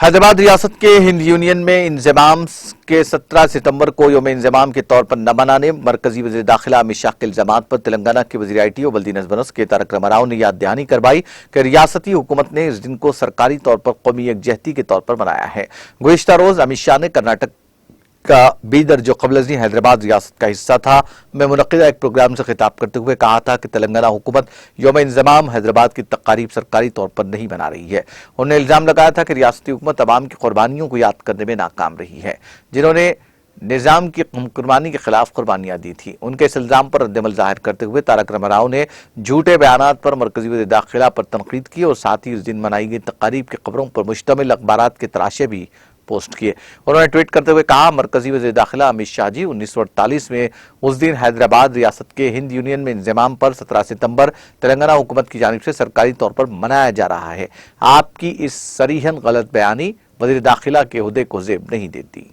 حیدرآباد ریاست کے ہند یونین میں انضمام کے 17 ستمبر کو یوم انضمام کے طور پر نہ منانے مرکزی وزیر داخلہ امت شاہ کے الزامات پر تلنگانہ کے وزیر آئی ٹی اور بلدی نظم و نسق کے تارک راما راؤ نے یاد دہانی کروائی کہ ریاستی حکومت نے اس دن کو سرکاری طور پر قومی یکجہتی کے طور پر منایا ہے۔ گزشتہ روز امت شاہ نے کرناٹک کا بیدر جو قبل ازیں حیدرآباد ریاست کا حصہ تھا میں منعقدہ ایک پروگرام سے خطاب کرتے ہوئے کہا تھا کہ تلنگانہ حکومت یوم انضمام حیدرآباد کی تقاریب سرکاری طور پر نہیں بنا رہی ہے۔ انہوں نے الزام لگایا تھا کہ ریاستی حکومت عوام کی قربانیوں کو یاد کرنے میں ناکام رہی ہے، جنہوں نے نظام کی قربانی کے خلاف قربانیاں دی تھیں۔ ان کے اس الزام پر رد عمل ظاہر کرتے ہوئے تارک راما راؤ نے جھوٹے بیانات پر مرکزی وزیر داخلہ پر تنقید کی اور ساتھ ہی اس دن منائی گئی تقاریب کی خبروں پر مشتمل اخبارات کے تراشے بھی پوسٹ کیے۔ انہوں نے ٹویٹ کرتے ہوئے کہا، مرکزی وزیر داخلہ امت شاہ جی 1948 میں اس دن حیدرآباد ریاست کے ہند یونین میں انضمام پر 17 ستمبر تلنگانہ حکومت کی جانب سے سرکاری طور پر منایا جا رہا ہے۔ آپ کی اس صریحاً غلط بیانی وزیر داخلہ کے عہدے کو زیب نہیں دیتی۔